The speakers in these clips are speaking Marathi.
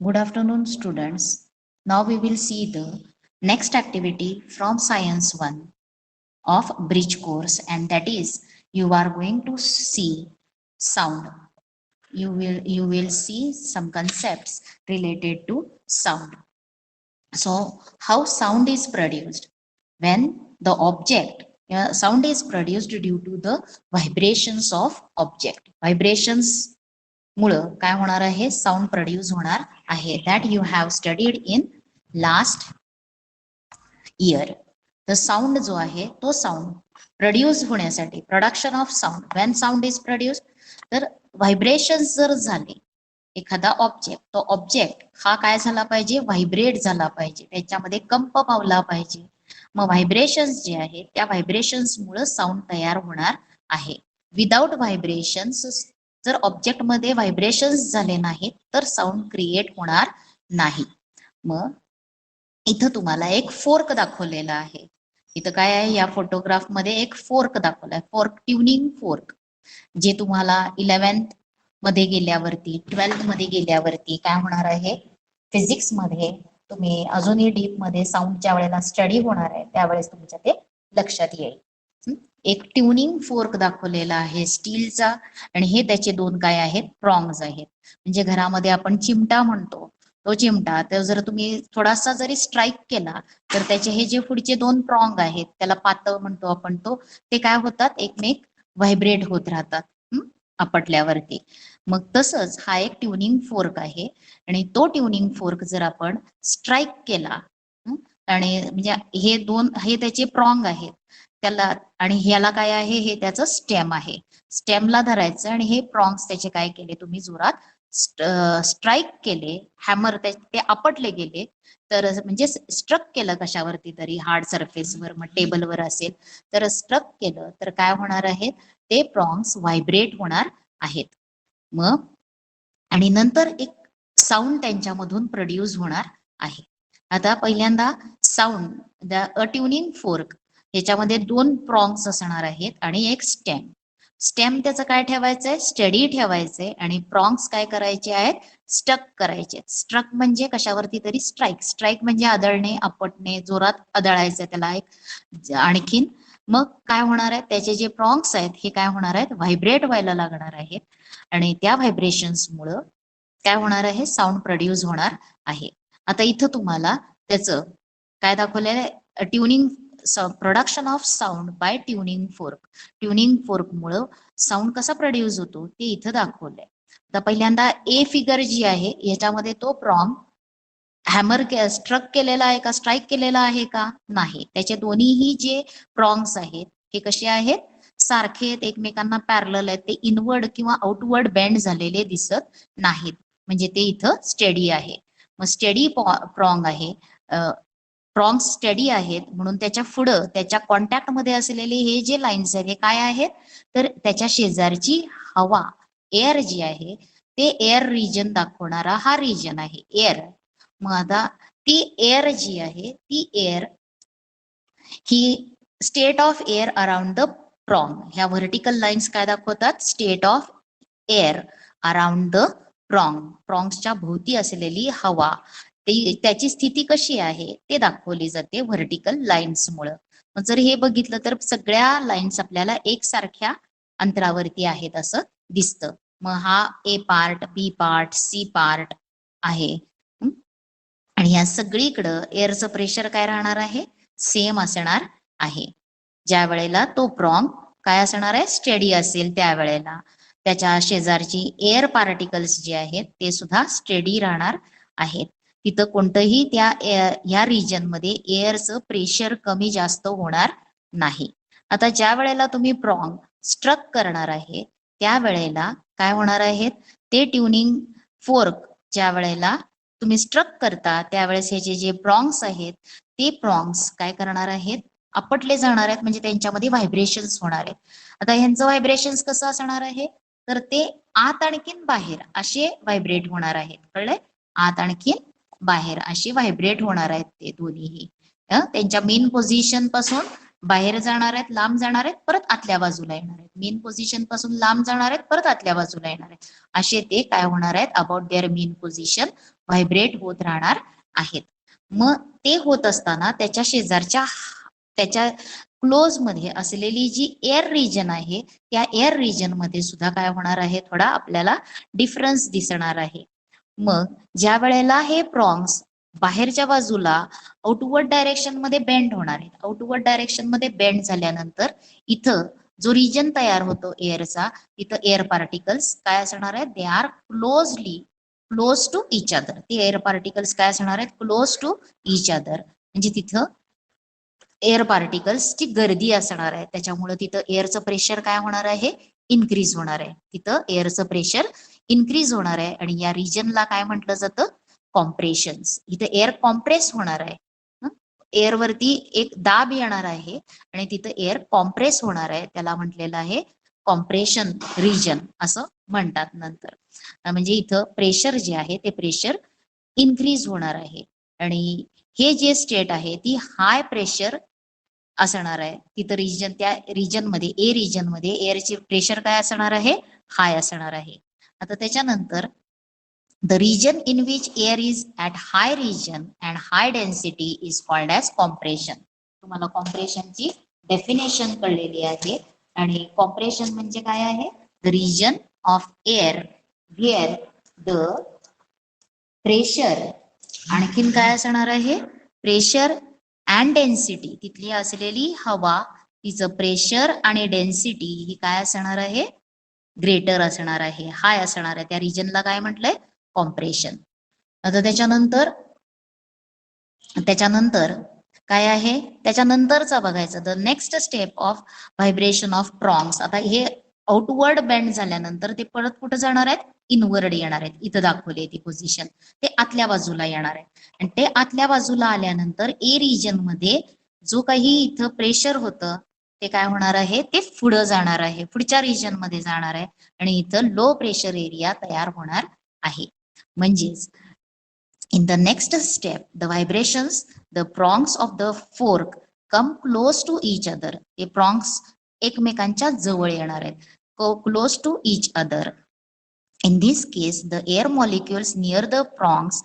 Good afternoon, students. Now we will see the next activity from Science 1 of Bridge course, and that is you are going to see sound. You will see some concepts related to sound. So, how sound is produced? When the object sound is produced due to the vibrations of object. Vibrations मुळं काय होणार आहे साऊंड प्रोड्यूस होणार आहे that you have studied in last year. तर साऊंड जो आहे तो साऊंड प्रोड्यूस होण्यासाठी production of sound Wien sound is produce तर व्हायब्रेशन्स जर झाले एखादा ऑब्जेक्ट तो ऑब्जेक्ट हा काय झाला पाहिजे व्हायब्रेट झाला पाहिजे त्याच्यामध्ये कंप पावला पाहिजे. मग व्हायब्रेशन्स जे आहेत त्या व्हायब्रेशन्स मुळे साऊंड तयार होणार आहे. विदाउट व्हायब्रेशन्स जर ऑब्जेक्ट मध्ये व्हायब्रेशन्स झाले नाहीत तर साऊंड क्रिएट होणार नाही. मग इथं तुम्हाला एक फोर्क दाखवलेला आहे. इथं काय आहे या फोटोग्राफ मध्ये एक फोर्क दाखवलाय फोर्क ट्युनिंग फोर्क जे तुम्हाला 11th मध्ये गेल्यावरती 12th मध्ये गेल्यावरती काय होणार आहे फिजिक्स मध्ये तुम्ही अजूनही डीप मध्ये साऊंडच्या वेळेला स्टडी होणार आहे त्यावेळेस तुमच्या ते लक्षात येईल. एक ट्युनिंग फोर्क दाखवलेला आहे स्टीलचा आणि हे त्याचे दोन काय आहेत प्रॉंग्स आहेत. म्हणजे घरामध्ये आपण चिमटा म्हणतो तो चिमटा तर जर तुम्ही थोडासा जरी स्ट्राईक केला तर त्याचे हे जे पुढचे दोन प्रॉंग आहेत त्याला पातळ म्हणतो आपण तो ते काय होतात एकमेक व्हायब्रेट होत राहतात आपटल्यावरती. मग तसंच हा एक ट्युनिंग फोर्क आहे आणि तो ट्युनिंग फोर्क जर आपण स्ट्राईक केला आणि म्हणजे हे त्याचे प्रॉंग आहेत त्याला आणि ह्याला काय आहे हे त्याचं स्टेम आहे. स्टेमला धरायचं आणि हे प्रॉंग्स त्याचे काय केले तुम्ही जोरात स्ट्राईक केले हॅमर ते आपटले गेले तर म्हणजे स्ट्रक केलं कशावरती तरी हार्ड सरफेसवर मग टेबलवर असेल तर स्ट्रक केलं तर काय होणार आहे ते प्रॉंग्स व्हायब्रेट होणार आहेत. मग आणि नंतर एक साऊंड त्यांच्यामधून प्रोड्यूस होणार आहे. आता पहिल्यांदा साऊंड अ ट्युनिंग फोर्क ह्याच्यामध्ये दोन प्रॉंग्स असणार आहेत आणि एक स्टेम. स्टेम त्याचं काय ठेवायचंय स्टडी ठेवायचंय आणि प्रॉंग्स काय करायचे आहेत स्टक करायचे. स्ट्रक म्हणजे कशावरती तरी स्ट्राईक स्ट्राईक म्हणजे आदळणे आपटणे जोरात आदळायचं त्याला एक आणखीन. मग काय होणार आहे त्याचे जे प्रॉंग्स आहेत हे काय होणार आहेत व्हायब्रेट व्हायला लागणार आहेत आणि त्या व्हायब्रेशन्स मुळे काय होणार आहे साऊंड प्रोड्यूस होणार आहे. आता इथं तुम्हाला त्याचं काय दाखवलेलं आहे tuning production of sound by tuning fork. Tuning fork मुळे साऊंड कसा प्रोड्यूस होतो ते इथं दाखवलंय. आता पहिल्यांदा ए फिगर जी आहे याच्यामध्ये तो प्रॉंग हॅमर स्ट्रक केलेला आहे का स्ट्राईक केलेला आहे का नाही. त्याचे दोन्हीही जे प्रॉंग्स आहेत हे कसे आहेत सारखे आहेत एकमेकांना पॅरलल आहेत ते इनवर्ड किंवा आउटवर्ड बेंड झालेले दिसत नाहीत म्हणजे ते इथं स्टेडी आहे. मग स्टेडी प्रॉंग आहे प्रॉंग स्टडी आहेत म्हणून त्याच्या पुढं त्याच्या कॉन्टॅक्ट मध्ये असलेले हे जे लाईन्स आहेत हे काय आहेत तर त्याच्या शेजारची हवा एअर जी आहे ते एअर रिजन दाखवणारा हा रिजन आहे एअर. मग आता ती एअर जी आहे ती एअर ही state of air around the prong. ह्या व्हर्टिकल लाईन्स काय दाखवतात state of air around the prong. प्रॉंग्सच्या भोवती असलेली हवा त्याची स्थिती कशी आहे ते दाखवली जाते व्हर्टिकल लाईन्स मुळे. जर हे बघितलं तर सगळ्या लाईन्स आपल्याला एकसारख्या अंतरावरती आहेत असं दिसतं. मग हा ए पार्ट बी पार्ट सी पार्ट आहे आणि या सगळीकडं एअरचं प्रेशर काय राहणार आहे सेम असणार आहे. ज्या वेळेला तो प्रॉंग काय असणार आहे स्टेडी असेल त्यावेळेला त्याच्या शेजारची एअर पार्टिकल्स जे आहेत ते सुद्धा स्टेडी राहणार आहेत. तिथं कोणतंही त्या ह्या रिजन मध्ये एअरचं प्रेशर कमी जास्त होणार नाही. आता ज्या वेळेला तुम्ही प्रॉंग स्ट्रक करणार आहे त्यावेळेला काय होणार आहेत ते ट्युनिंग फोर्क ज्या वेळेला तुम्ही स्ट्रक करता त्यावेळेस ह्याचे जे प्रॉंग्स आहेत ते प्रॉंग्स काय करणार आहेत आपटले जाणार आहेत म्हणजे त्यांच्यामध्ये व्हायब्रेशन्स होणार आहेत. आता ह्यांचं व्हायब्रेशन्स कसं असणार आहे तर ते आत आणखीन बाहेर असे व्हायब्रेट होणार आहेत. कळलंय आत आणखीन बाहेर असे व्हायब्रेट होणार आहेत ते दोन्हीही त्यांच्या मेन पोझिशन पासून बाहेर जाणार आहेत, लांब जाणार आहेत, परत आतल्या बाजूला येणार आहेत. मेन पोझिशन पासून लांब जाणार आहेत, परत आतल्या बाजूला येणार आहेत. असे ते काय होणार आहेत, about their main position vibrate होत राहणार आहेत. मग ते होत असताना त्याच्या शेजारच्या त्याच्या क्लोज मध्ये असलेली जी एअर रिजन आहे, त्या एअर रिजन मध्ये सुद्धा काय होणार आहे, थोडा आपल्याला डिफरन्स दिसणार आहे. मग ज्या वेळेला हे प्रॉन्ग्स बाहेरच्या बाजूला आउटवर्ड डायरेक्शन मध्ये बेंड होणार आहेत, आउटवर्ड डायरेक्शन मध्ये बेंड झाल्यानंतर इथं जो रिजन तयार होतो एअरचा, तिथं एअर पार्टिकल्स काय असणार आहेत, they are close to each other. ते एअर पार्टिकल्स काय असणार आहेत, क्लोज टू इच अदर. म्हणजे तिथं एअर पार्टिकल्सची गर्दी असणार आहे. त्याच्यामुळे तिथं एअरचं प्रेशर काय होणार आहे, इन्क्रीज होणार आहे. तिथं एअरचं प्रेशर इन्क्रीज होणार आहे आणि या रिजनला काय म्हटलं जातं, कॉम्प्रेशन्स. इथं एअर कॉम्प्रेस होणार आहे. एअर वरती एक दाब येणार आहे आणि तिथं एअर कॉम्प्रेस होणार आहे. त्याला म्हटलेलं आहे कॉम्प्रेशन रिजन असं म्हणतात नंतर. म्हणजे इथं प्रेशर जे आहे ते प्रेशर इन्क्रीज होणार आहे आणि हे जे स्टेट आहे ती हाय प्रेशर असणार आहे. तिथं रिजन, त्या रिजन मध्ये ए रिजन मध्ये एअरचे प्रेशर काय असणार आहे, हाय असणार आहे. आता त्याच्यानंतर the region in which air is at high region and high density is called as compression. तुम्हाला कॉम्प्रेशनची डेफिनेशन कळलेली आहे. आणि कॉम्प्रेशन म्हणजे काय आहे, the region of air where the pressure, आणखीन काय असणार आहे, प्रेशर अँड डेन्सिटी, तिथली असलेली हवा, तिचं प्रेशर आणि डेन्सिटी ही काय असणार आहे, ग्रेटर असणार आहे, हाय असणार आहे. त्या रिजनला काय म्हटलंय, कॉम्प्रेशन. आता त्याच्यानंतर काय आहे, त्याच्यानंतरचा बघायचं, the next step of vibration of prongs. आता हे आउटवर्ड बेंड झाल्यानंतर ते परत कुठं जाणार आहेत, इनवर्ड येणार आहेत. इथं दाखवली ती पोझिशन, ते आतल्या बाजूला येणार आहे. आणि ते आतल्या बाजूला आल्यानंतर ए रिजन मध्ये जो काही इथं प्रेशर होतं ते काय होणार आहे, ते पुढं जाणार आहे, पुढच्या रिजन मध्ये जाणार आहे आणि इथं लो प्रेशर एरिया तयार होणार आहे. म्हणजेच in the next step, the vibrations, the prongs of the fork come close to each other. ते prongs एकमेकांच्या जवळ येणार आहेत, close to each other. In this case, the air molecules near the prongs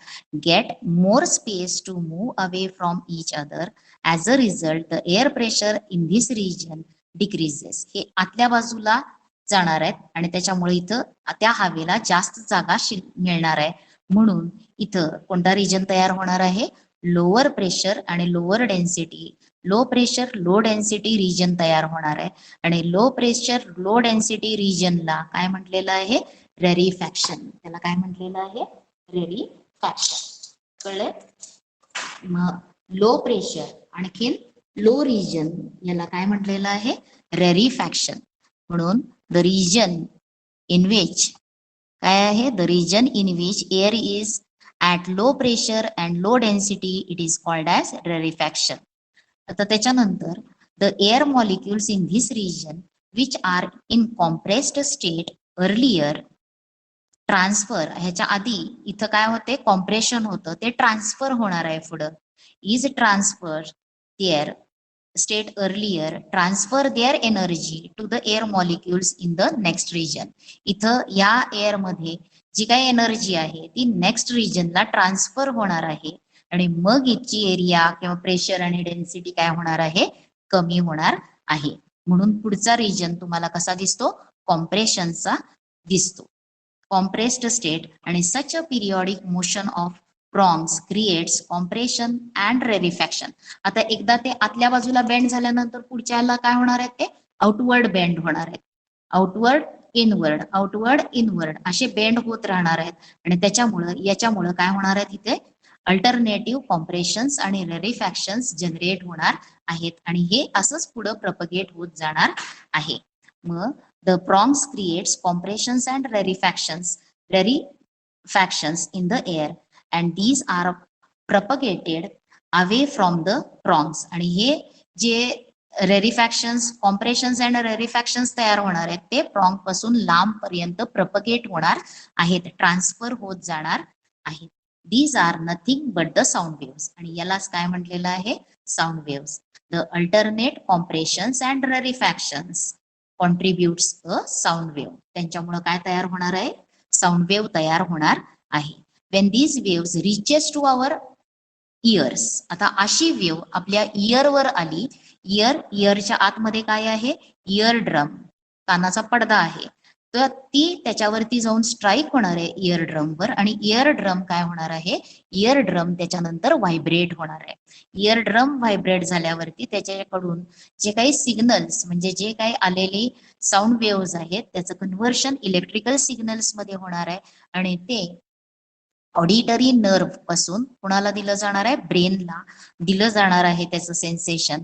get more space to move away from each other. As a result, the air pressure in this region decreases. हे आतल्या बाजूला जाणार आहेत आणि त्याच्यामुळे इथं त्या हवेला जास्त जागा मिळणार आहे. म्हणून इथं कोणता रिजन तयार होणार आहे, लोअर प्रेशर आणि lower density, low pressure low density region तयार होणार आहे. आणि लो प्रेशर लो डेन्सिटी रिजनला काय म्हटलेलं आहे, रेरिफॅक्शन. त्याला काय म्हटलेलं आहे, रेरिफॅक्शन. कळलं. मग लो प्रेशर आणखीन लो रिजन याला काय म्हटलेलं आहे, रेरिफॅक्शन. म्हणून द रिजन इन विच काय आहे, the region in which air is at low pressure and low density it is called as rarefaction. आता त्याच्यानंतर the air molecules in this region which are in compressed state earlier transfer. ह्याच्या आधी इथं काय होते, कॉम्प्रेशन होतं, ते ट्रान्सफर होणार आहे पुढं. Is transfer there state earlier transfer their energy to the air molecules in the next region. इथं या एअर मध्ये जी काही एनर्जी आहे ती नेक्स्ट रिजनला ट्रान्सफर होणार आहे आणि मग इथची एरिया किंवा प्रेशर आणि डेन्सिटी काय होणार आहे, कमी होणार आहे. म्हणून पुढचा रिजन तुम्हाला कसा दिसतो, कॉम्प्रेशनचा दिसतो, कॉम्प्रेस्ड स्टेट. आणि such a periodic motion of prongs creates compression and rarefaction. आता एकदा ते आतल्या बाजूला बेंड झाल्यानंतर पुढच्याला काय होणार आहे, ते आउटवर्ड बेंड होणार आहेत. आउटवर्ड इनवर्ड असे बेंड होत राहणार आहेत आणि याच्यामुळं काय होणार आहे, तिथे अल्टरनेटिव्ह कॉम्प्रेशन्स आणि रेरिफॅक्शन्स जनरेट होणार आहेत आणि हे असंच पुढं प्रपगेट होत जाणार आहे. मग the prongs creates compressions and rarefactions in the air and these are propagated away from the prongs. आणि हे जे रेरिफॅक्शन्स, कॉम्प्रेशन्स अँड रेरिफॅक्शन्स तयार होणार आहेत ते प्रॉंग पासून लांब पर्यंत प्रपगेट होणार आहेत, ट्रान्सफर होत जाणार आहेत. These are nothing but the sound waves. आणि यालाच काय म्हटलेलं आहे, sound waves. The alternate compressions and rarefactions contributes a sound wave. त्यांच्यामुळे काय तयार होणार आहे? साऊंड वेव्ह तयार होणार आहे. When these waves reaches to our ears. आता अशी वेव्ह आपल्या इयरवर आली. इयरच्या आतमध्ये काय आहे? इयर ड्रम, कानाचा पडदा आहे. तर ती त्याच्यावरती जाऊन स्ट्राईक होणार आहे इयर ड्रमवर, आणि इयर ड्रम काय होणार आहे? इयर ड्रम त्याच्यानंतर व्हायब्रेट होणार आहे. इयर ड्रम व्हायब्रेट झाल्यावरती त्याच्याकडून जे काही सिग्नल्स, म्हणजे जे काही आलेली साऊंड वेव्स आहेत, त्याचं कन्व्हर्शन इलेक्ट्रिकल सिग्नल्स मध्ये होणार आहे, आणि ते ऑडिटरी नर्व पासून कुणाला दिलं जाणार आहे? ब्रेनला दिलं जाणार आहे त्याचं सेन्सेशन.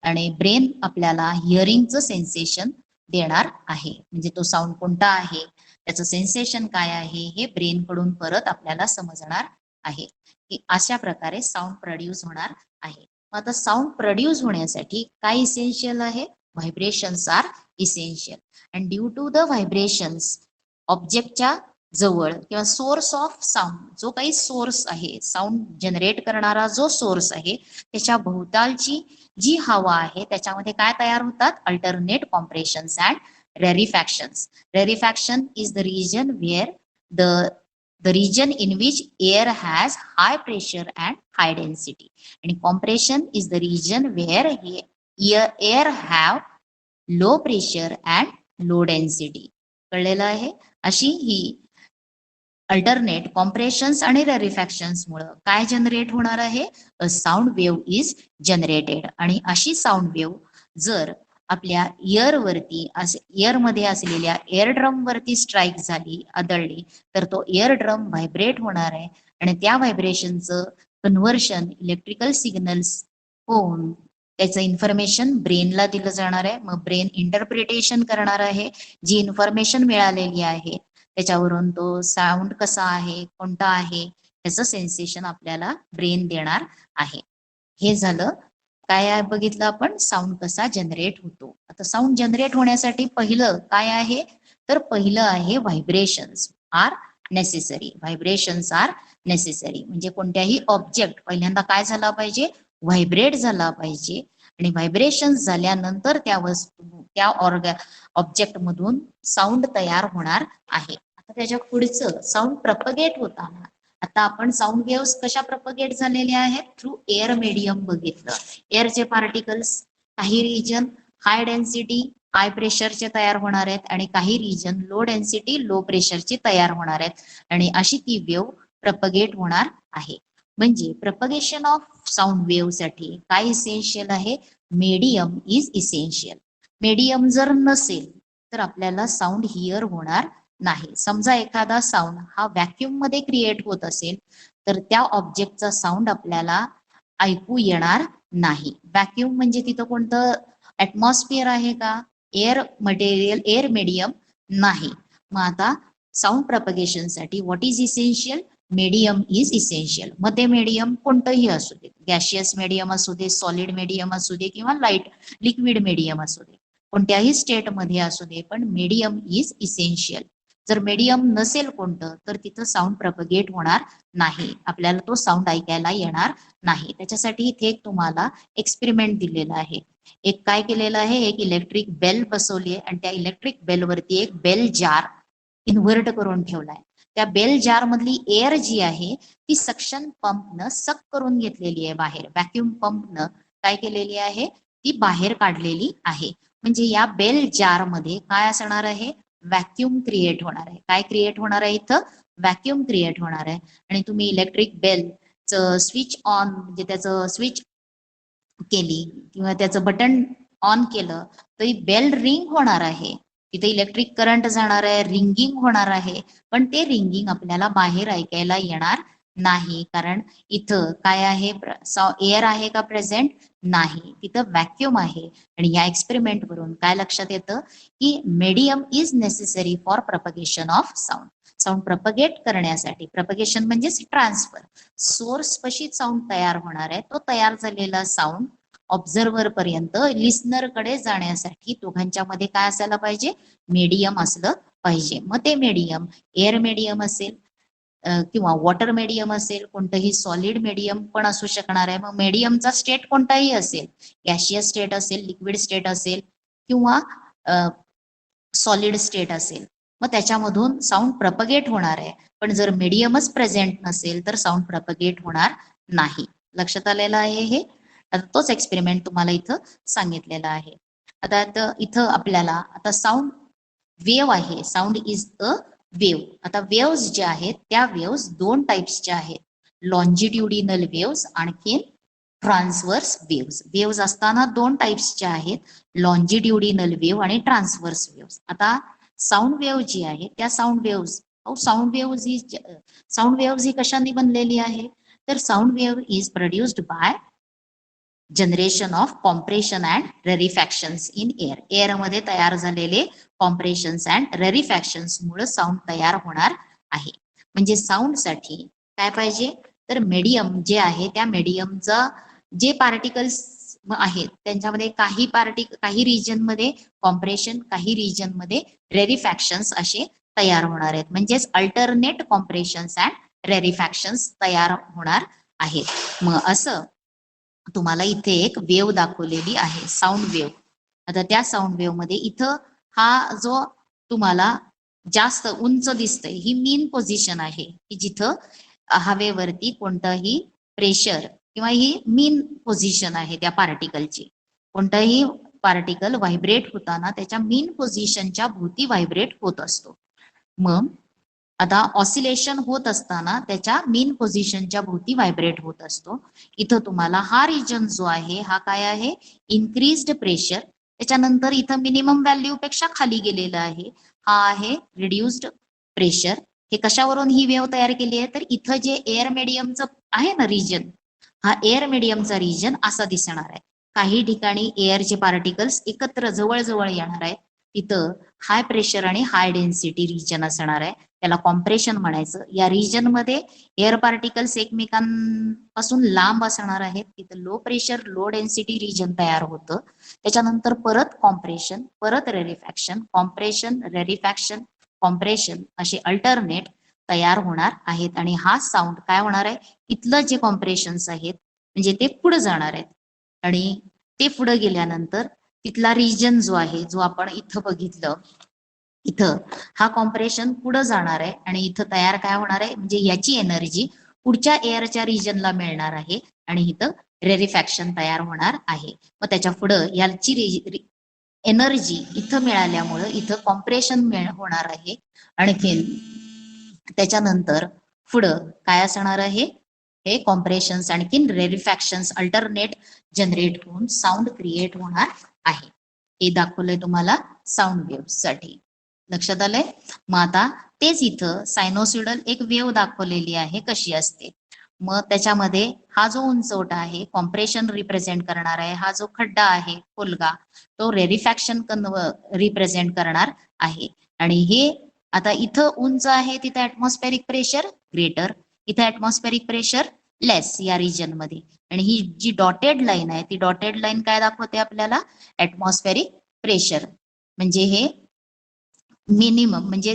आणि ब्रेन आपल्याला हिअरिंगचं सेन्सेशन देणार आहे. म्हणजे तो साऊंड कोणता आहे, त्याचं सेन्सेशन काय आहे, हे ब्रेन कडून परत आपल्याला समजणार आहे. की अशा प्रकारे साऊंड प्रोड्यूस होणार आहे. आता साऊंड प्रोड्यूस होण्यासाठी काय इसेन्शियल आहे? Vibrations are essential. And due to the vibrations, ऑब्जेक्टच्या जवळ किंवा सोर्स ऑफ साऊंड, जो काही सोर्स आहे, साऊंड जनरेट करणारा जो सोर्स आहे, त्याच्या भोवतालची जी हवा आहे त्याच्यामध्ये काय तयार होतात? Alternate compressions and rarefactions. Rarefaction is the region where the region in which air has high pressure and high density, and compression is the region where air have low pressure and low density. कळलेलं आहे? अशी ही अल्टरनेट कॉम्प्रेशन्स आणि रेरिफॅक्शन्स मुळे काय जनरेट होणार आहे? अ साऊंड वेव्ह इज जनरेटेड. आणि अशी साऊंड वेव्ह जर आपल्या इयर मध्ये असलेल्या एअर ड्रम वरती स्ट्राईक झाली, आदळली, तर तो एअर ड्रम व्हायब्रेट होणार आहे, आणि त्या व्हायब्रेशनचं कन्व्हर्शन इलेक्ट्रिकल सिग्नल्स होऊन त्याचं इन्फॉर्मेशन ब्रेनला दिलं जाणार आहे. मग ब्रेन इंटरप्रिटेशन करणार आहे. जी इन्फॉर्मेशन मिळालेली आहे त्याच्यावरून तो साऊंड कसा आहे, कोणता आहे, त्याचं सेन्सेशन आपल्याला ब्रेन देणार आहे. हे झालं काय बघितलं आपण? साऊंड कसा जनरेट होतो. आता साऊंड जनरेट होण्यासाठी पहिलं काय आहे? तर पहिलं आहे vibrations are necessary. Vibrations are necessary म्हणजे कोणत्याही ऑब्जेक्ट पहिल्यांदा काय झाला पाहिजे? व्हायब्रेट झाला पाहिजे. आणि व्हायब्रेशन्स झाल्यानंतर त्या ऑब्जेक्ट मधून साऊंड तयार होणार आहे. आता त्याच्या पुढचं साऊंड प्रपगेट होताना, आता आपण साऊंड वेव्स कशा प्रपगेट झालेल्या आहेत? थ्रू एअर मीडियम बघितलं. एअरचे पार्टिकल्स काही रिजन हाय डेन्सिटी हाय प्रेशरचे तयार होणार आहेत, आणि काही रिजन लो डेन्सिटी लो प्रेशरचे तयार होणार आहेत, आणि अशी ती वेव्ह प्रपगेट होणार आहे. म्हणजे प्रपगेशन ऑफ साऊंड वेव्ह साठी काय इसेन्शियल आहे? Medium is essential. मीडियम जर नसेल तर आपल्याला साऊंड हिअर होणार नाही. समजा एखादा साऊंड हा व्हॅक्युम मध्ये क्रिएट होत असेल तर त्या ऑब्जेक्टचा साऊंड आपल्याला ऐकू येणार नाही. व्हॅक्युम म्हणजे तिथं कोणतं ऍटमॉस्फिअर आहे का? एअर मटेरियल, एअर मीडियम नाही. मग आता साऊंड प्रपगेशन साठी what is essential? Medium is essential. मध्ये मीडियम कोणतंही असू दे, गॅशियस मीडियम असू दे, सॉलिड मीडियम असू दे, किंवा लाईट लिक्विड मीडियम असू दे, कोणत्याही स्टेट मध्ये असू दे, पण मीडियम इज इसेन्शियल. जर मीडियम नसेल कोणतं तर तिथं साऊंड प्रपगेट होणार नाही, आपल्याला तो साऊंड ऐकायला येणार नाही. त्याच्यासाठी इथे एक तुम्हाला एक्सपेरिमेंट दिलेला आहे. एक काय केलेलं आहे? एक इलेक्ट्रिक बेल बसवली आहे, आणि त्या इलेक्ट्रिक बेल वरती एक बेल जार इन्व्हर्ट करून ठेवलाय. त्या बेल जार मधली एअर जी आहे ती सक्शन पंपनं सक करून घेतलेली आहे बाहेर. व्हॅक्युम पंपनं काय केलेली आहे? ती बाहेर काढलेली आहे. म्हणजे या बेल जार मध्ये काय असणार आहे? व्हॅक्युम क्रिएट होणार आहे. काय क्रिएट होणार आहे इथं? व्हॅक्युम क्रिएट होणार आहे. आणि तुम्ही इलेक्ट्रिक बेलचं स्विच ऑन, म्हणजे त्याचं स्विच केली किंवा त्याचं बटन ऑन केलं तरी बेल रिंग होणार आहे. तिथे इलेक्ट्रिक करंट जाणार आहे, रिंगिंग होणार आहे, पण ते रिंगिंग आपल्याला बाहेर ऐकायला येणार नाही. कारण इथं काय आहे? एअर आहे का प्रेझेंट? नाही, तिथं व्हॅक्युम आहे. आणि या एक्सपेरिमेंट वरून काय लक्षात येतं की medium is necessary for propagation of sound. Sound propagate करण्यासाठी, प्रपगेशन म्हणजेच ट्रान्सफर, सोर्स पाशी साऊंड तयार होणार आहे. तो तयार झालेला साऊंड ऑब्झर्वर पर्यंत, लिस्नर कडे जाण्यासाठी दोघांच्या मध्ये काय असायला पाहिजे? मीडियम असलं पाहिजे. मग ते मीडियम एअर मीडियम असेल, किंवा वॉटर मीडियम असेल, कोणतंही सॉलिड मीडियम पण असू शकणार आहे. मग मीडियमचा स्टेट कोणताही असेल, गॅशियस स्टेट असेल, लिक्विड स्टेट असेल किंवा सॉलिड स्टेट असेल, मग त्याच्यामधून साऊंड प्रपगेट होणार आहे. पण जर मीडियमच प्रेझेंट नसेल तर साऊंड प्रपगेट होणार नाही. लक्षात आलेलं आहे हे. आता तोच एक्सपेरिमेंट तुम्हाला इथं सांगितलेला आहे. आता इथं आपल्याला आता साऊंड वेव्ह आहे, साऊंड इज अ वेव्ह. आता वेव्हज ज्या आहेत त्या वेव्हज दोन टाइप्सच्या आहेत, लॉन्जिट्युडिनल वेव्हज आणखीन ट्रान्सवर्स वेव्हज. वेव्हज असताना दोन टाइप्सच्या आहेत, लॉन्जिट्युडिनल वेव्ह आणि ट्रान्सवर्स वेव्हज. आता साऊंड वेव्ह जी आहे त्या साऊंड वेव्हज साऊंड वेव्हज ही कशाने बनलेली आहे, तर sound wave is produced by generation of compression and rarefactions in air. एअरमध्ये तयार झालेले कॉम्प्रेशन्स अँड रेरिफॅक्शन्स मुळे साऊंड तयार होणार आहे. म्हणजे साऊंडसाठी काय पाहिजे, तर मीडियम जे आहे त्या मीडियमचा जे पार्टिकल्स आहेत त्यांच्यामध्ये काही रिजन मध्ये कॉम्प्रेशन, काही रिजन मध्ये रेरिफॅक्शन्स असे तयार होणार आहेत. म्हणजेच अल्टरनेट कॉम्प्रेशन्स अँड रेरिफॅक्शन्स तयार होणार आहेत. मग असं तुम्हाला इथे एक वेव्ह दाखवलेली आहे, साऊंड वेव्ह. आता त्या साऊंड वेव्ह मध्ये इथं हा जो तुम्हाला जास्त उंच दिसतंय ही मीन पोझिशन आहे, की जिथं हवेवरती कोणतंही प्रेशर किंवा ही मीन पोझिशन आहे त्या पार्टिकलची. कोणताही पार्टिकल व्हायब्रेट होताना त्याच्या मीन पोझिशनच्या भोवती व्हायब्रेट होत असतो. मग आता ऑसिलेशन होत असताना त्याच्या मीन पोझिशनच्या भोवती व्हायब्रेट होत असतो. इथं तुम्हाला हा रिजन जो आहे हा काय आहे, इन्क्रीज्ड प्रेशर. त्याच्यानंतर इथं मिनिमम व्हॅल्यू पेक्षा खाली गेलेला आहे, हा आहे रिड्युस्ड प्रेशर. हे कशावरून ही वेव्ह तयार केली आहे, तर इथं जे एअर मीडियमचं आहे ना रिजन, हा एअर मीडियमचा रिजन असा दिसणार आहे. काही ठिकाणी एअरचे पार्टिकल्स एकत्र जवळ येणार आहेत, तिथं हाय प्रेशर आणि हाय डेन्सिटी रिजन असणार आहे, त्याला कॉम्प्रेशन म्हणायचं. या रिजन मध्ये एअर पार्टिकल्स एकमेकांपासून लांब असणार आहेत, तिथं low pressure low density region तयार होतं. त्याच्यानंतर परत कॉम्प्रेशन, परत रेरिफॅक्शन, कॉम्प्रेशन रेरिफॅक्शन कॉम्प्रेशन असे अल्टरनेट तयार होणार आहेत. आणि हा साऊंड काय होणार आहे, इथलं जे कॉम्प्रेशन्स आहेत म्हणजे ते पुढे जाणार आहेत आणि ते पुढे गेल्यानंतर तिथला रिजन जो आहे, जो आपण इथं बघितलं, इथं हा कॉम्प्रेशन पुढे जाणार आहे आणि इथं तयार काय होणार आहे, म्हणजे याची एनर्जी पुढच्या एअरच्या रिजनला मिळणार आहे आणि इथं रेरिफॅक्शन तयार होणार आहे. मग त्याच्या पुढं याची एनर्जी इथं मिळाल्यामुळं इथं कॉम्प्रेशन होणार आहे. आणखीन त्याच्यानंतर पुढं काय असणार आहे, हे कॉम्प्रेशन्स आणखीन रेरिफॅक्शन्स अल्टरनेट जनरेट होऊन साऊंड क्रिएट होणार आहे. हे दाखवलंय तुम्हाला साऊंड वेव्ह साठी. लक्षात आलंय. मग आता तेच इथं सायनोसिडल एक वेव्ह दाखवलेली आहे कशी असते. मग त्याच्यामध्ये हा जो उंचवटा आहे कॉम्प्रेशन रिप्रेझेंट करणार आहे, हा जो खड्डा आहे फुलगा तो रेरिफॅक्शन रिप्रेझेंट करणार आहे. आणि हे आता इथं उंच आहे तिथे ऍटमॉस्फेरिक प्रेशर ग्रेटर, इथे ऍटमॉस्फेरिक प्रेशर लेस या रिजन मध्ये. आणि ही जी डॉटेड लाईन आहे ती डॉटेड लाईन काय दाखवते आपल्याला, ऍटमॉस्फेरिक प्रेशर. म्हणजे हे मिनिमम म्हणजे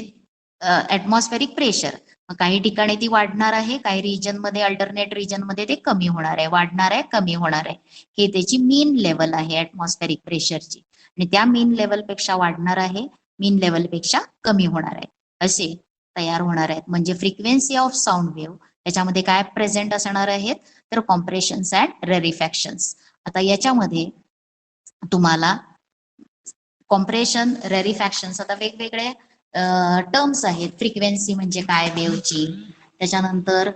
ऍटमॉस्फेरिक प्रेशर. काही ठिकाणी ती वाढणार आहे, काही रिजन मध्ये अल्टरनेट रिजन मध्ये ते कमी होणार आहे, वाढणार आहे कमी होणार आहे. हे त्याची मीन लेवल आहे ऍटमॉस्फेरिक प्रेशरची. आणि त्या मीन लेवल पेक्षा वाढणार आहे, मीन लेवल पेक्षा कमी होणार आहे, असे तयार होणार आहेत. म्हणजे फ्रिक्वेन्सी ऑफ साऊंड वेव्ह त्याच्यामध्ये काय प्रेझेंट असणार आहेत, तर कॉम्प्रेशन्स अँड रेरिफॅक्शन्स. आता याच्यामध्ये तुम्हाला कॉम्प्रेशन रेरिफॅक्शन्स आता वेगवेगळे टर्म्स आहेत. फ्रिक्वेन्सी म्हणजे काय वेव्हची, त्याच्यानंतर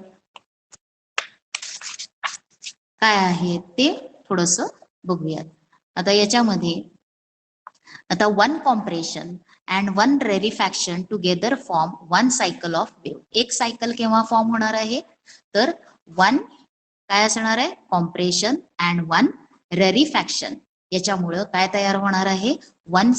काय आहे ते थोडस बघूयात. आता याच्यामध्ये आता one compression and one rarefaction together form one cycle of wave. एक सायकल केव्हा फॉर्म होणार आहे, तर वन काय असणार आहे, कॉम्प्रेशन अँड वन रेरिफॅक्शन. याच्यामुळं काय तयार होणार आहे, one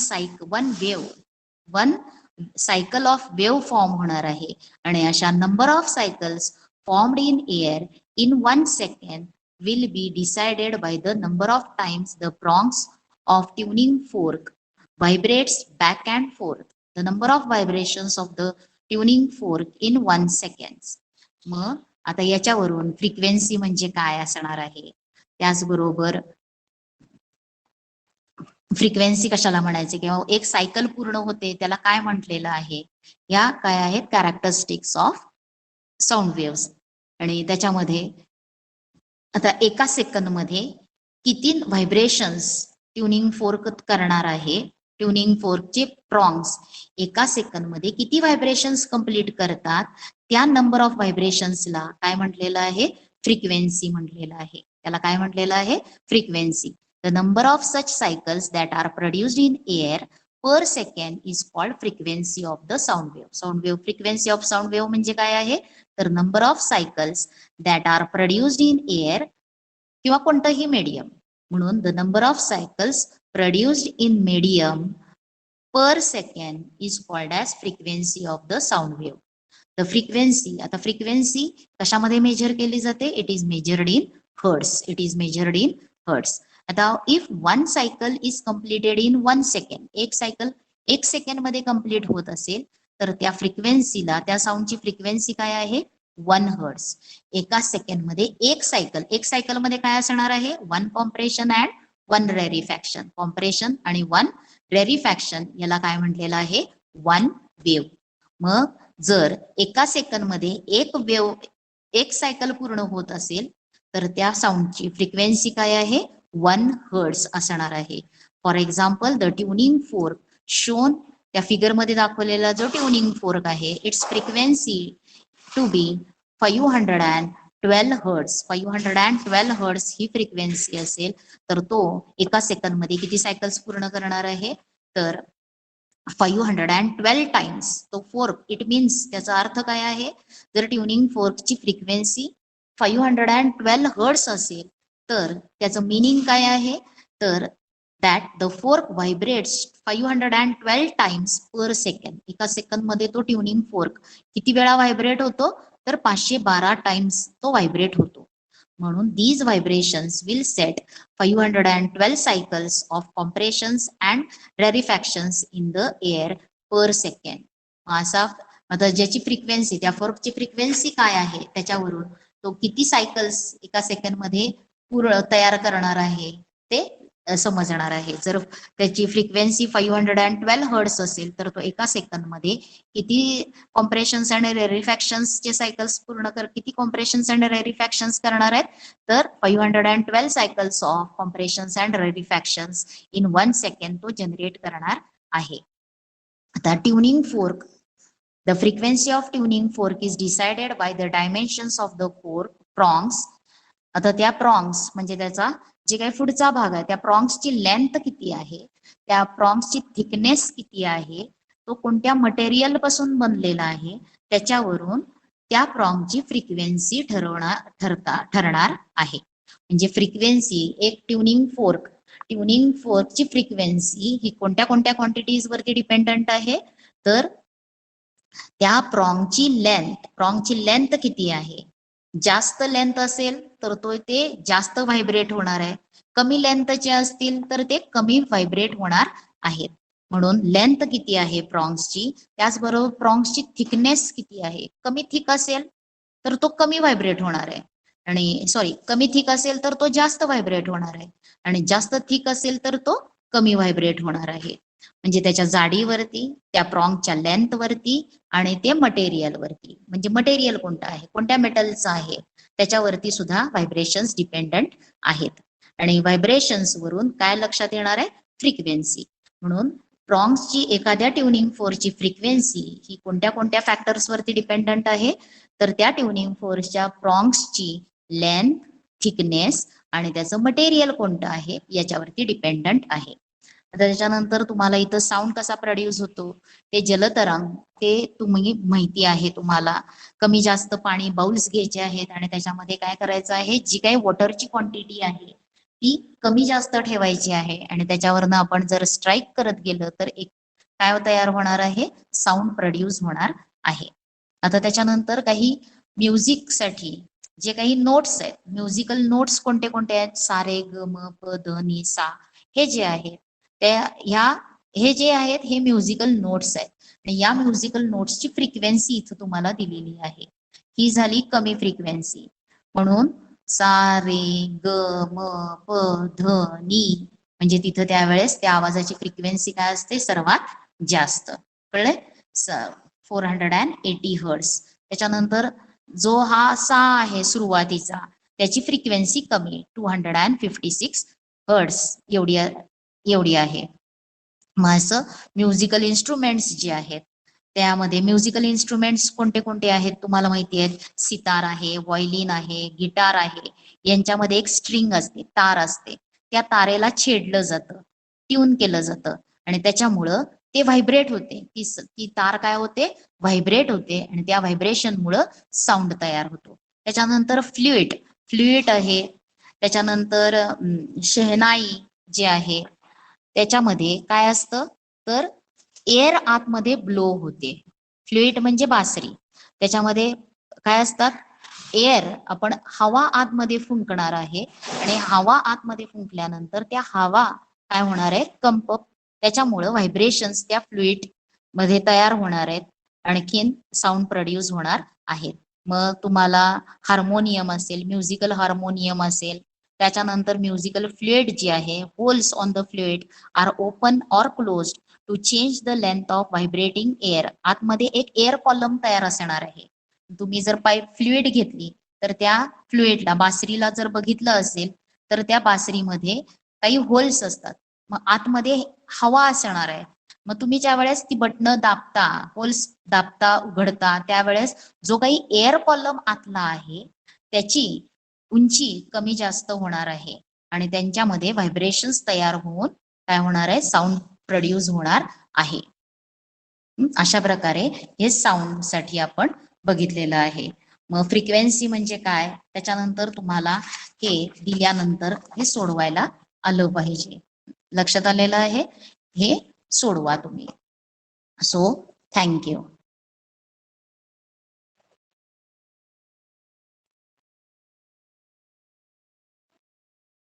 cycle of wave form होणार आहे. आणि अशा number of cycles formed in air in 1 second will be decided by the number of times the prongs of tuning fork vibrates back and forth. The number of vibrations of the tuning fork in 1 second. मग आता याच्यावरून फ्रिक्वेन्सी म्हणजे काय असणार आहे, त्याचबरोबर फ्रिक्वेन्सी कशाला म्हणायचे किंवा एक सायकल पूर्ण होते त्याला काय म्हटलेलं आहे, या काय आहेत कॅरेक्टरिस्टिक्स ऑफ साऊंड वेव्स. आणि त्याच्यामध्ये आता एका सेकंद मध्ये किती व्हायब्रेशन्स ट्युनिंग फोर्क करणार आहे, ट्युनिंग फोर्कचे प्रॉंग्स एका सेकंद मध्ये किती व्हायब्रेशन्स कंप्लीट करतात, त्या नंबर ऑफ व्हायब्रेशन्सला काय म्हटलेलं आहे, फ्रिक्वेन्सी म्हटलेलं आहे. त्याला काय म्हटलेलं आहे, frequency. The number of such cycles that are produced in air per second is called frequency of the sound wave. Sound wave frequency of sound wave म्हणजे काय आहे, तर number of cycles that are produced in air किंवा कोणतंही मीडियम, म्हणून the number of cycles produced in medium per second is called as frequency of the sound wave. The frequency, आता फ्रिक्वेन्सी कशामध्ये मेजर केली जाते, it is measured in hertz, it is measured in hertz. आता if one cycle is completed in 1 second, एक सायकल 1 सेकंड मध्ये कम्प्लीट होत असेल तर त्या फ्रिक्वेन्सीला, त्या साऊंडची फ्रिक्वेन्सी काय आहे, 1 हर्ट्स. एका सेकंड मध्ये एक सायकल मध्ये काय असणार आहे, 1 कॉम्प्रेशन अँड 1 रेरिफॅक्शन. कॉम्प्रेशन आणि 1 रेरिफॅक्शन याला काय म्हटलेलं आहे, 1 वेव्ह. मग जर एका सेकंद मध्ये एक सायकल पूर्ण होत असेल तर त्या साऊंडची फ्रिक्वेन्सी काय आहे, 1 हर्ट्स असणार आहे. For example the tuning fork shown, त्या फिगर मध्ये दाखवलेला जो ट्युनिंग फोर्क आहे, its frequency to be 512 hertz. 512 hertz ही फ्रिक्वेन्सी असेल तर तो एका सेकंद मध्ये किती सायकल्स पूर्ण करणार आहे, तर 512 टाइम्स तो फोर्क. इट मीन्स त्याचा अर्थ काय आहे, जर ट्युनिंग फोर्कची फ्रिक्वेन्सी 512 हर्ट्स असेल तर त्याचं मिनिंग काय आहे, तर that the fork vibrates 512 times per second. एका सेकंद मध्ये तो ट्युनिंग फोर्क किती वेळा व्हायब्रेट होतो, तर 512 टाइम्स तो व्हायब्रेट होतो. म्हणून these vibrations will set 512 cycles of compressions and rarefactions in the air per second. असा आता ज्याची फ्रिक्वेन्सी, त्या फोर्कची फ्रिक्वेन्सी काय आहे त्याच्यावरून तो किती सायकल्स एका सेकंड मध्ये पूर्ण तयार करणार आहे ते समजणार आहे. जर त्याची फ्रिक्वेन्सी 512 हर्ट्स असेल तर तो एका सेकंद मध्ये किती कॉम्प्रेशन्स अँड रेरिफॅक्शन्सचे सायकल्स पूर्ण किती कॉम्प्रेशन्स अँड रेरिफॅक्शन्स करणार आहेत, तर 512 cycles of compressions and rarefactions in 1 second तो जनरेट करणार आहे. आता tuning fork, the frequency of tuning fork is decided by the dimensions of the fork prongs. आता त्या प्रॉंग्स म्हणजे त्याचा जे काही पुढचा भाग आहे, त्या प्रॉंग्सची लेंथ किती आहे, त्या प्रॉंग्सची थिकनेस किती आहे, तो कोणत्या मटेरियल पासून बनलेला आहे, त्याच्यावरून त्या प्रॉंगची फ्रिक्वेन्सी ठरणार आहे. म्हणजे फ्रिक्वेन्सी, एक ट्युनिंग फोर्कची फ्रिक्वेन्सी ही कोणत्या कोणत्या क्वांटिटीज वरती डिपेंडंट आहे, तर त्या प्रॉंगची लेंथ किती आहे. जास्त लेंथ असेल तर तो ते जास्त व्हायब्रेट होणार आहे, कमी लेंथचे असतील तर ते कमी व्हायब्रेट होणार आहेत. म्हणून लेंथ किती आहे प्रॉंग्सची, त्याचबरोबर प्रॉंग्सची थिकनेस किती आहे. कमी थिक असेल तर तो कमी व्हायब्रेट होणार आहे, आणि कमी थिक असेल तर तो जास्त व्हायब्रेट होणार आहे, आणि जास्त थिक असेल तर तो कमी व्हायब्रेट होणार आहे. म्हणजे त्याच्या जाडीवरती, त्या प्रॉंगच्या लेंथ वरती आणि ते मटेरियल वरती, म्हणजे मटेरियल कोणतं आहे, कोणत्या मेटलचं आहे, त्याच्यावरती सुद्धा व्हायब्रेशन्स डिपेंडंट आहेत. आणि व्हायब्रेशन्स वरून काय लक्षात येणार आहे, फ्रिक्वेन्सी. म्हणून प्रॉंग्सची, एखाद्या ट्युनिंग फोर्सची फ्रिक्वेन्सी ही कोणत्या कोणत्या फॅक्टर्स वरती डिपेंडंट आहे, तर त्या ट्युनिंग फोर्सच्या प्रॉंग्सची लेंथ, थिकनेस आणि त्याचं मटेरियल कोणतं आहे याच्यावरती डिपेंडंट आहे. आता त्याच्यानंतर तुम्हाला इथं साऊंड कसा प्रोड्यूस होतो, ते जलतरंग, ते तुम्ही माहिती आहे तुम्हाला. कमी जास्त पाणी बाउल्स घ्यायचे आहेत आणि त्याच्यामध्ये काय करायचं आहे, जी काही वॉटरची क्वांटिटी आहे ती कमी जास्त ठेवायची आहे, आणि त्याच्यावरनं आपण जर स्ट्राईक करत गेलं तर एक काय तयार होणार आहे, साऊंड प्रोड्यूस होणार आहे. आता त्याच्यानंतर काही म्युझिक साठी जे काही नोट्स आहेत, म्युझिकल नोट्स कोणते कोणते आहेत, सा रे ग म प ध नि सा, हे जे आहेत हे जे आहेत हे म्युझिकल नोट्स आहेत. आणि या म्युझिकल नोट्सची फ्रिक्वेन्सी इथं तुम्हाला दिलेली आहे. ही झाली कमी फ्रिक्वेन्सी. म्हणून सा रे ग म प ध नी म्हणजे तिथं त्यावेळेस त्या आवाजाची फ्रिक्वेन्सी काय असते सर्वात जास्त. कळले? 480 हर्ट्स. त्याच्यानंतर जो हा सा आहे सुरुवातीचा त्याची फ्रिक्वेन्सी कमी 256 हर्ट्स एवढी आहे. मग असं म्युझिकल इन्स्ट्रुमेंट्स जे आहेत त्यामध्ये म्युझिकल इन्स्ट्रुमेंट्स कोणते कोणते आहेत तुम्हाला माहिती आहेत? सितार आहे, व्हायोलिन आहे, गिटार आहे. यांच्यामध्ये एक स्ट्रिंग असते, तार असते. त्या तारेला छेडलं जातं, ट्यून केलं जातं आणि त्याच्यामुळं ते व्हायब्रेट होते. ती तार काय होते? व्हायब्रेट होते आणि त्या व्हायब्रेशनमुळं साऊंड तयार होतो. त्याच्यानंतर फ्लुईट आहे. त्याच्यानंतर शहनाई जे आहे त्याच्यामध्ये काय असतं तर एअर आतमध्ये ब्लो होते. फ्लुईड म्हणजे बासरी. त्याच्यामध्ये काय असतात? एअर आपण हवा आतमध्ये फुंकणार आहे आणि हवा आतमध्ये फुंकल्यानंतर त्या हवा काय होणार आहे? कंप. त्याच्यामुळं व्हायब्रेशन्स त्या फ्लुईड मध्ये तयार होणार आहेत. आणखीन साऊंड प्रोड्यूस होणार आहेत. मग तुम्हाला हार्मोनियम असेल, म्युझिकल हार्मोनियम असेल. त्याच्यानंतर म्युझिकल फ्लुइड जे आहे, holes on the fluid are open or closed to change the length of vibrating air. आतमध्ये एक एअर कॉलम तयार असणार आहे. तुम्ही जर पाईप फ्लुइड घेतली तर त्या फ्लुइडला, बासरीला जर बघितलं असेल तर त्या बासरीमध्ये काही होल्स असतात. मग आतमध्ये हवा असणार आहे. मग तुम्ही ज्या वेळेस ती बटणं दाबता, होल्स दाबता उघडता त्यावेळेस जो काही एअर कॉलम आतला आहे त्याची उंची कमी जास्त होणार आहे आणि त्यांच्यामध्ये व्हायब्रेशन्स तयार होऊन काय होणार आहे? साऊंड प्रोड्यूस होणार आहे. अशा प्रकारे हे साऊंड साठी आपण बघितलेलं आहे. मग फ्रिक्वेन्सी म्हणजे काय? त्याच्यानंतर तुम्हाला हे दिल्यानंतर हे सोडवायला आलं पाहिजे. लक्षात आलेलं आहे? हे सोडवा तुम्ही. So thank you.